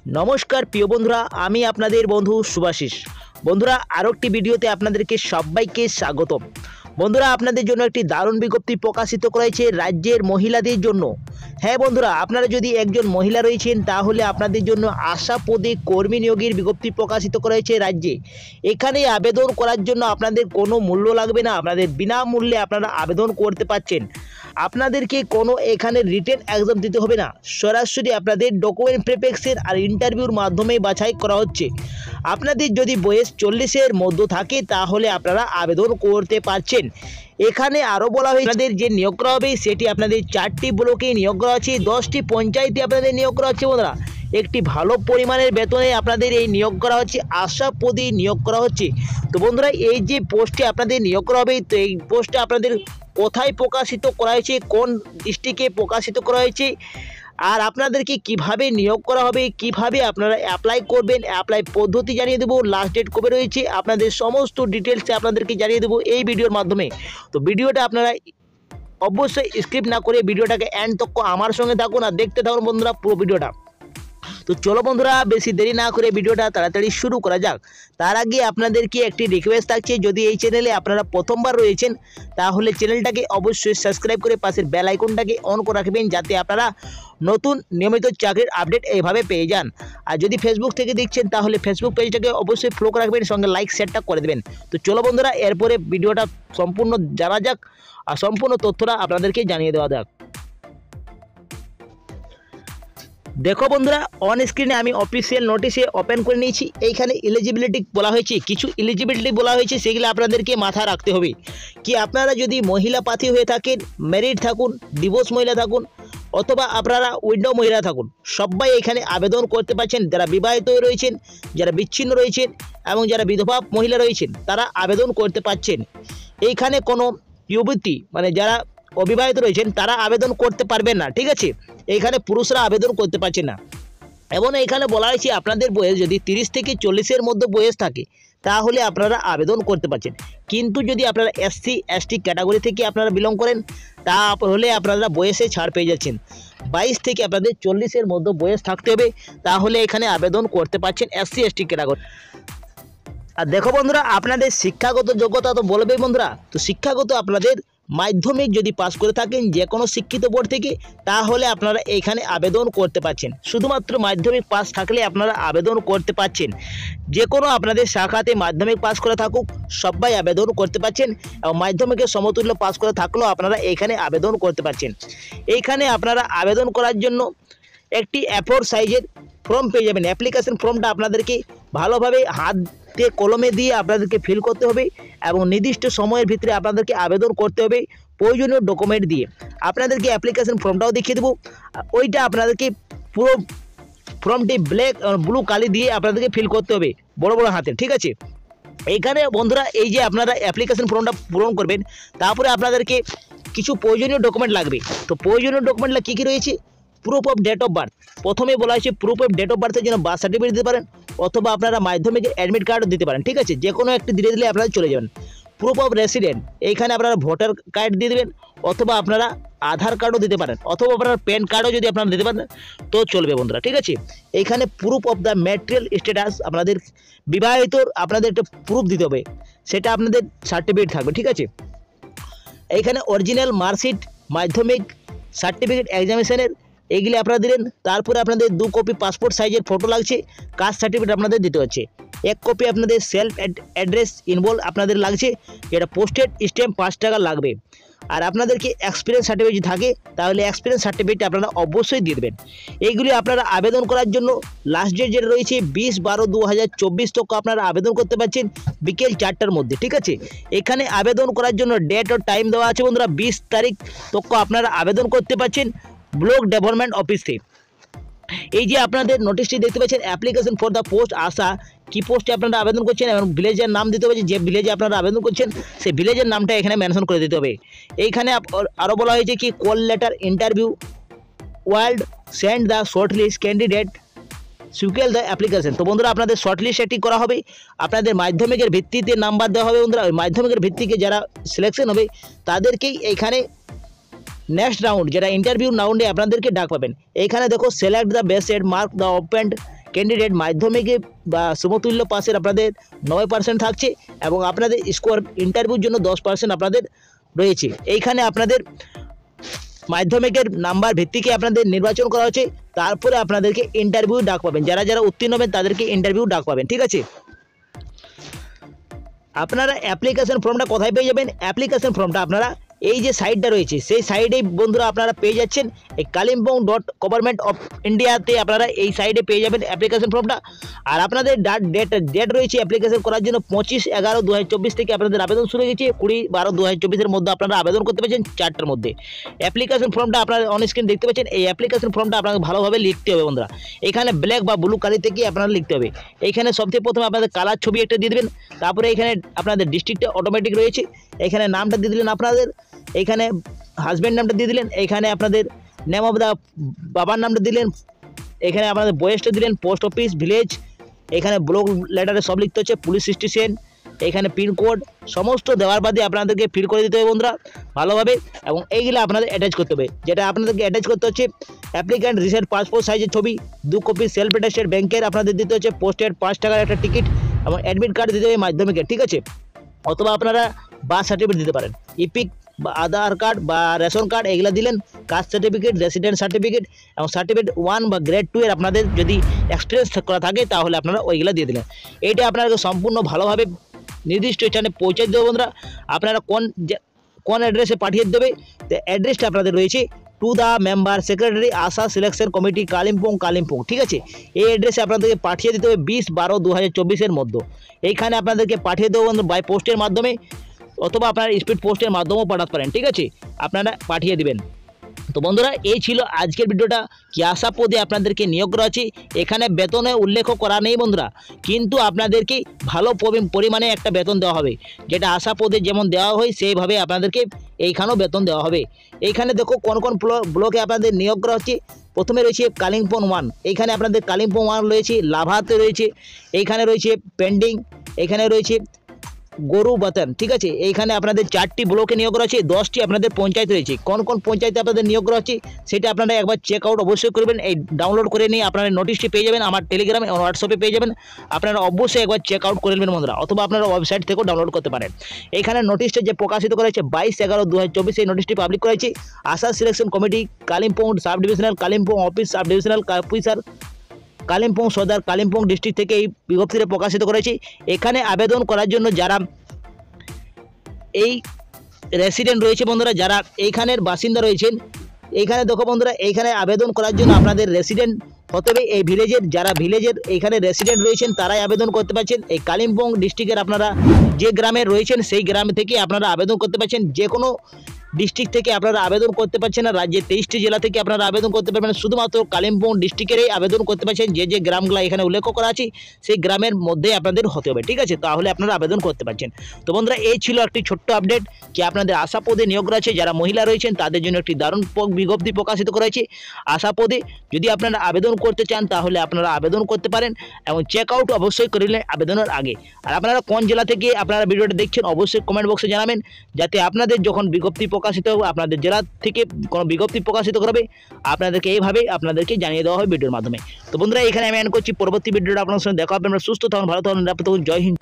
नमस्कार प्रिय बंधुरा आमी आपनादेर बंधु सुभाशिष। बंधुरा आरो एकटी भिडियोते आपनादेरके सबाइके स्वागतम। बंधुरा आपनादेर जोन्नो एकटी दारुण बिज्ञप्ति प्रकाशित करा हयेछे राज्येर महिलादेर जोन्नो। हाँ बंधुरा आपनारा यदि एकजन महिला रयेछेन ताहले आपनादेर जोन्नो आशा पदे कर्मी नियोगेर बिज्ञप्ति प्रकाशित करा हयेछे राज्ये। एखाने आवेदन करार जोन्नो आपनादेर कोनो मूल्य लागबे ना, आपनादेर बिनामूल्ये आपनारा आवेदन करते पारछेन। आपनादेरके कोनो एखाने रिटेन एग्जाम दिते होबे ना, सरासरि आपनादेर डकुमेंट प्रिपेक्सेर और इंटरव्यूर माध्यमे बाछाई करा हच्छे। आपनादेर यदि बयस 40 एर मध्य थाके ताहले आपनारा आवेदन करते पारछेन। एखाने आरो बला हयेछे आपनादेर जे नियोग करा होबे सेटी आपनादेर 4टी ब्लके नियोग करा आछे, 10टी पंचायते आपनादेर नियोग करा आछे। बंधुरा একটি ভালো পরিমাণের বেতনে আপনাদের এই নিয়োগ করা হচ্ছে, আশা পদে নিয়োগ করা হচ্ছে। তো বন্ধুরা এই যে পোস্টে আপনাদের নিয়োগ করা হবে, তো এই পোস্টে আপনাদের কোথায় প্রকাশিত করা হয়েছে, কোন ডিস্ট্রিক্টে প্রকাশিত করা হয়েছে, আর আপনাদেরকে কিভাবে নিয়োগ করা হবে, কিভাবে আপনারা অ্যাপ্লাই করবেন, অ্যাপ্লাই পদ্ধতি জানিয়ে দেবো, লাস্ট ডেট কবে রয়েছে, আপনাদের সমস্ত ডিটেলস আপনাদেরকে জানিয়ে দেবো এই ভিডিওর মাধ্যমে। তো ভিডিওটা আপনারা অবশ্যই স্কিপ না করে ভিডিওটাকে এন্ড তক আমার সঙ্গে থাকুন আর দেখতে থাকুন বন্ধুরা পুরো ভিডিওটা। তো চলো বন্ধুরা বেশি দেরি না করে ভিডিওটা তাড়াতাড়ি শুরু করা যাক। তার আগে আপনাদেরকে একটি রিকোয়েস্ট থাকছে, যদি এই চ্যানেলে আপনারা প্রথমবার রয়েছেন তাহলে চ্যানেলটাকে অবশ্যই সাবস্ক্রাইব করে পাশের বেল আইকনটাকে অন করে রাখবেন, যাতে আপনারা নতুন নিয়মিত চাকরির আপডেট এইভাবে পেয়ে যান। আর যদি ফেসবুক থেকে দেখছেন তাহলে ফেসবুক পেজটাকে অবশ্যই ফলো করে রাখবেন, সঙ্গে লাইক শেয়ারটা করে দেবেন। তো চলো বন্ধুরা এরপরে ভিডিওটা সম্পূর্ণ জানা যাক আর সম্পূর্ণ তথ্যটা আপনাদেরকে জানিয়ে দেওয়া যাক। देखो बंधुरा অন স্ক্রিনে আমি অফিসিয়াল নোটিশে ওপেন করে নিয়েছি। এইখানে এলিজিবিলিটি বলা হয়েছে, কিছু এলিজিবিলিটি বলা হয়েছে, সেগুলো আপনাদেরকে মাথায় রাখতে হবে। কি আপনারা যদি মহিলা প্রার্থী হয়ে থাকেন, ম্যারিড থাকুন, ডিভোর্স মহিলা থাকুন, অথবা আপনারা উইডো মহিলা থাকুন, সবাই এখানে আবেদন করতে পারছেন। যারা বিবাহিত রয়েছেন, যারা বিচ্ছিন্ন রয়েছেন এবং যারা বিধবা মহিলা রয়েছেন তারা আবেদন করতে পারছেন। এইখানে কোনো যুবতী মানে যারা অবিবাহিত রয়েছেন তারা আবেদন করতে পারবেন না, ঠিক আছে। এইখানে পুরুষরা আবেদন করতে পারছে না। এবং এইখানে বলা হয়েছে আপনাদের বয়স যদি 30 থেকে 40 এর মধ্যে বয়স থাকে তাহলে আপনারা আবেদন করতে পারছেন। কিন্তু যদি আপনারা এসসি এসটি ক্যাটাগরি থেকে আপনারা বিলং করেন তাহলে আপনারা বয়সে ছাড় পেয়ে যাচ্ছেন। 22 থেকে আপনাদের 40 এর মধ্যে বয়স থাকতে হবে, তাহলে এখানে আবেদন করতে পারছেন এসসি এসটি ক্যাটাগরি। আর দেখো বন্ধুরা আপনাদের শিক্ষাগত যোগ্যতা তো বলবেই বন্ধুরা। তো শিক্ষাগত আপনাদের মাধ্যমিক যদি পাস করে থাকেন যে কোনো শিক্ষিত বোর্ড থেকে তাহলে আপনারা এইখানে আবেদন করতে পারছেন। শুধুমাত্র মাধ্যমিক পাস থাকলে আপনারা আবেদন করতে পারছেন। যে কোনো আপনাদের শাখাতে মাধ্যমিক পাস করে থাকুক সবাই আবেদন করতে পারছেন, এবং মাধ্যমিকের সমতুল্য পাস করে থাকলেও আপনারা এইখানে আবেদন করতে পারছেন। এইখানে আপনারা আবেদন করার জন্য একটি A4 সাইজের ফর্ম পেয়ে যাবেন। অ্যাপ্লিকেশন ফর্মটা আপনাদেরকে ভালোভাবে হাতে কলমে দিয়ে আপনাদেরকে ফিল করতে হবে এবং নির্দিষ্ট সময়ের ভিতরে আপনাদেরকে আবেদন করতে হবে প্রয়োজনীয় ডকুমেন্ট দিয়ে। আপনাদেরকে অ্যাপ্লিকেশন ফর্মটাও দেখিয়ে দেবো, ওইটা আপনাদেরকে পুরো ফর্মটি ব্লু কালি দিয়ে আপনাদেরকে ফিল করতে হবে বড় বড় হাতে, ঠিক আছে। এইখানে বন্ধুরা এই যে আপনারা অ্যাপ্লিকেশন ফর্মটা পূরণ করবেন, তারপরে আপনাদেরকে কিছু প্রয়োজনীয় ডকুমেন্ট লাগবে। তো প্রয়োজনীয় ডকুমেন্টগুলো কী কী রয়েছে? Proof of date of birth, প্রথমে বলা হয়েছে প্রুফ অফ ডেট অফ বার্থের জন্য বার্থ সার্টিফিকেট দিতে পারেন, অথবা আপনারা মাধ্যমিকের অ্যাডমিট কার্ডও দিতে পারেন, ঠিক আছে। যে কোনো একটি দিয়ে দিলে আপনারা চলে যাবেন। প্রুফ অফ রেসিডেন্ট, এইখানে আপনারা ভোটার কার্ড দিয়ে দেবেন, অথবা আপনারা আধার কার্ডও দিতে পারেন, অথবা আপনার প্যান কার্ডও যদি আপনারা দিতে পারেন তো চলবে বন্ধুরা, ঠিক আছে। এইখানে proof of the material status, আপনাদের বিবাহিত আপনাদের একটা প্রুফ দিতে হবে, সেটা আপনাদের সার্টিফিকেট থাকবে, ঠিক আছে। এইখানে অরিজিনাল মার্কশিট, মাধ্যমিক সার্টিফিকেট এক্সামিনেশনের এইগুলি আপনারা দিলেন। তারপরে আপনাদের 2 কপি পাসপোর্ট সাইজের ফটো লাগছে, কাস্ট সার্টিফিকেট আপনাদের দিতে হচ্ছে। 1 কপি আপনাদের সেলফ অ্যাড্রেস ইনভলভ আপনাদের লাগছে, যেটা পোস্টেড স্ট্যাম্প 5 টাকা লাগবে। আর আপনাদেরকে এক্সপিরিয়েন্স সার্টিফিকেট যদি থাকে তাহলে এক্সপিরিয়েন্স সার্টিফিকেট আপনারা অবশ্যই দিয়ে দেবেন। এইগুলি আপনারা আবেদন করার জন্য লাস্ট ডেট যেটা রয়েছে 20/12/2024 তক আপনারা আবেদন করতে পারছেন বিকেল 4টার মধ্যে, ঠিক আছে। এখানে আবেদন করার জন্য ডেট ও টাইম দেওয়া আছে বন্ধুরা। 20 তারিখ তক আপনারা আবেদন করতে পারছেন ব্লক ডেভেলপমেন্ট অফিসে। এই যে আপনাদের নোটিশটি দেখতে পাচ্ছেন অ্যাপ্লিকেশন ফর দ্য পোস্ট আশা, কি পোস্টে আপনারা আবেদন করছেন এবং ভিলেজের নাম দিতে হবে, যে ভিলেজে আপনারা আবেদন করছেন সেই ভিলেজের নামটা এখানে মেনশন করে দিতে হবে। এইখানে আরও বলা হয়েছে কি call letter interview would send the short list candidate সুকেল দ্য অ্যাপ্লিকেশন। তো বন্ধুরা আপনাদের শর্ট লিস্ট একটি করা হবে, আপনাদের মাধ্যমিকের ভিত্তিতে নাম্বার দেওয়া হবে বন্ধুরা। ওই মাধ্যমিকের ভিত্তিতে যারা সিলেকশন হবে তাদেরকেই এইখানে नेक्स्ट राउंड जेटा इंटरव्यू राउंडे आपनादेरके डाक पाबेन। एखाने देखो select the best and mark the opened candidate মাধ্যমিকে বা সমতুল্য পাসের আপনাদের 9% থাকছে এবং আপনাদের স্কোর ইন্টারভিউর জন্য 10% আপনাদের রয়েছে। এইখানে আপনাদের মাধ্যমিকের নাম্বার ভিত্তিকে আপনাদের নির্বাচন করা হচ্ছে, তারপরে আপনাদেরকে ইন্টারভিউ ডাক পাবেন, যারা যারা উত্তীর্ণ হবেন তাদেরকে ইন্টারভিউ ডাক পাবেন। ঠিক আছে, আপনারা অ্যাপ্লিকেশন ফর্মটা কোথায় পেয়ে যাবেন? অ্যাপ্লিকেশন ফর্মটা আপনারা এই যে সাইটটা রয়েছে সেই সাইডেই বন্ধুরা আপনারা পেয়ে যাচ্ছেন, এই kalimpong.government.india-তে আপনারা এই সাইডে পেয়ে যাবেন অ্যাপ্লিকেশন ফর্মটা। আর আপনাদের ডেট রয়েছে অ্যাপ্লিকেশন করার জন্য 25/11/2024 থেকে আপনাদের আবেদন শুরু হয়ে গেছে। 20/12/2024-এর মধ্যে আপনারা আবেদন করতে পারছেন 4টার মধ্যে। অ্যাপ্লিকেশন ফর্মটা আপনারা অন স্ক্রিন দেখতে পাচ্ছেন। এই অ্যাপ্লিকেশন ফর্মটা আপনাকে ভালোভাবে লিখতে হবে বন্ধুরা, এখানে ব্ল্যাক বা ব্লু কালি থেকে আপনারা লিখতে হবে। এইখানে সবথেকে প্রথমে আপনাদের কালার ছবি একটা দিয়ে দেবেন, তারপরে এখানে আপনাদের ডিস্ট্রিক্টটা অটোমেটিক রয়েছে, এখানে নামটা দিয়ে দিলেন আপনাদের, এইখানে হাজব্যান্ড নামটা দিয়ে দিলেন, এইখানে আপনাদের নেম অফ দ্য বাবার নামটা দিলেন, এখানে আপনাদের বয়সটা দিলেন, পোস্ট অফিস, ভিলেজ, এখানে ব্লক লেটারে সব লিখতে হচ্ছে, পুলিশ স্টেশন, এখানে পিনকোড সমস্ত দেওয়ার বাদে আপনাদেরকে ফিল করে দিতে হবে বন্ধুরা ভালোভাবে। এবং এইগুলো আপনাদের অ্যাটাচ করতে হবে, যেটা আপনাদেরকে অ্যাটাচ করতে হচ্ছে অ্যাপ্লিক্যান্ট রিসেন্ট পাসপোর্ট সাইজের ছবি, 2 কপি সেলফ অ্যাটেস্টেড ব্যাংকের আপনাদের দিতে হচ্ছে, পোস্টেড 5 টাকার একটা টিকিট এবং অ্যাডমিট কার্ড দিতে হবে মাধ্যমিকের। ঠিক আছে, অথবা আপনারা বার্থ সার্টিফিকেট দিতে পারেন, ইপিক বা আধার কার্ড বা রেশন কার্ড এগুলো দিলেন, কাস্ট সার্টিফিকেট, রেসিডেন্ট সার্টিফিকেট এবং সার্টিফিকেট 1 বা গ্রেড 2 এর আপনাদের যদি এক্সপিরিয়েন্স করা থাকে তাহলে আপনারা ওইগুলো দিয়ে দিলেন। এইটা আপনাকে সম্পূর্ণ ভালোভাবে নির্দিষ্ট স্থানে পৌঁছে দেবে বন্ধুরা। আপনারা কোন অ্যাড্রেসে পাঠিয়ে দেবে, তো অ্যাড্রেসটা আপনাদের রয়েছে to the member secretary Asha selection committee Kalimpong. ঠিক আছে, এই অ্যাড্রেসে আপনাদেরকে পাঠিয়ে দিতে হবে 20/12/2024-এর মধ্যে। এইখানে আপনাদেরকে পাঠিয়ে দেবো বাই পোস্টের মাধ্যমে, অথবা আপনারা স্পিড পোস্টের মাধ্যমেও পাঠাতে পারেন। ঠিক আছে, আপনারা পাঠিয়ে দিবেন। তো বন্ধুরা এই ছিল আজকের ভিডিওটা, কি আশা পদে আপনাদেরকে নিয়োগ করা আছে। এখানে বেতনে উল্লেখ করা নেই বন্ধুরা, কিন্তু আপনাদেরকে ভালো পরিমাণে একটা বেতন দেওয়া হবে, যেটা আশা পদে যেমন দেওয়া হয় সেইভাবে আপনাদেরকে এইখানেও বেতন দেওয়া হবে। এইখানে দেখো কোন কোন ব্লকে আপনাদের নিয়োগ করা হচ্ছে। প্রথমে রয়েছে কালিম্পং 1, এইখানে আপনাদের কালিম্পং 1 রয়েছে, লাভাতে রয়েছে, এইখানে রয়েছে পেন্ডিং, এখানে রয়েছে গরু বাতান। ঠিক আছে, এইখানে আপনাদের 4টি ব্লকে নিয়োগ করা আছে, 10টি আপনাদের পঞ্চায়েত রয়েছে। কোন কোন পঞ্চায়েতে আপনাদের নিয়োগ করা আছে সেটা আপনারা একবার চেক আউট অবশ্যই করবেন। এই ডাউনলোড করে নিয়ে আপনারা নোটিশটি পেয়ে যাবেন আমার টেলিগ্রামে এবং হোয়াটসঅ্যাপে পেয়ে যাবেন, আপনারা অবশ্যই একবার চেক আউট করে নেবেন বন্ধুরা, অথবা আপনারা ওয়েবসাইট থেকেও ডাউনলোড করতে পারেন। এইখানে নোটিশটা যে প্রকাশিত করা হয়েছে 22/11/2024, এই নোটিশটি পাবলিক করা হয়েছে ASHA selection committee Kalimpong sub divisional, Kalimpong office sub divisional officer, Kalimpong সদর, কালিম্পং ডিস্ট্রিক্ট থেকে এই বিজ্ঞপ্তিটা প্রকাশিত করেছি। এখানে আবেদন করার জন্য যারা এই রেসিডেন্ট রয়েছে বন্ধুরা, যারা এইখানের বাসিন্দা রয়েছেন, এইখানে দেখো বন্ধুরা, এইখানে আবেদন করার জন্য আপনাদের রেসিডেন্ট হতে হবে এই ভিলেজের, যারা ভিলেজের এইখানে রেসিডেন্ট রয়েছেন তারাই আবেদন করতে পারছেন। এই কালিম্পং ডিস্ট্রিক্টের আপনারা যে গ্রামে রয়েছেন সেই গ্রাম থেকে আপনারা আবেদন করতে পারছেন, যে কোনো ডিস্ট্রিক্ট থেকে আপনারা আবেদন করতে পারছেন না। রাজ্যের 23টি জেলা থেকে আপনারা আবেদন করতে পারবেন, শুধুমাত্র কালিম্পং ডিস্ট্রিক্টেরই আবেদন করতে পারছেন। যে যে গ্রামগুলো এখানে উল্লেখ করা আছে সেই গ্রামের মধ্যে আপনাদের হতে হবে। ঠিক আছে, তাহলে আপনারা আবেদন করতে পারছেন। তো বন্ধুরা এই ছিল একটি ছোট্ট আপডেট, যে আপনাদের আশা পদে নিয়োগ আছে, যারা মহিলা রয়েছেন তাদের জন্য একটি দারুণ বিজ্ঞপ্তি প্রকাশিত করা হয়েছে আশা পদে। যদি আপনারা আবেদন করতে চান তাহলে আপনারা আবেদন করতে পারেন এবং চেক আউট অবশ্যই করে নিলেন আবেদনের আগে। আর আপনারা কোন জেলা থেকে আপনারা ভিডিওটা দেখছেন অবশ্যই কমেন্ট বক্সে জানাবেন, যাতে আপনাদের যখন বিজ্ঞপ্তি প্রকাশিত হবে, আপনাদের জেলা থেকে কোনো বিজ্ঞপ্তি প্রকাশিত করবে আপনাদেরকে এইভাবে আপনাদেরকে জানিয়ে দেওয়া হয় ভিডিওর মাধ্যমে। তো বন্ধুরা এখানে আমি এন্ড করছি, পরবর্তী ভিডিওটা আপনার সঙ্গে দেখা হবে। আমরা সুস্থ থাকুন, ভালো থাকুন, নিরাপদ থাকুন। জয় হিন্দ।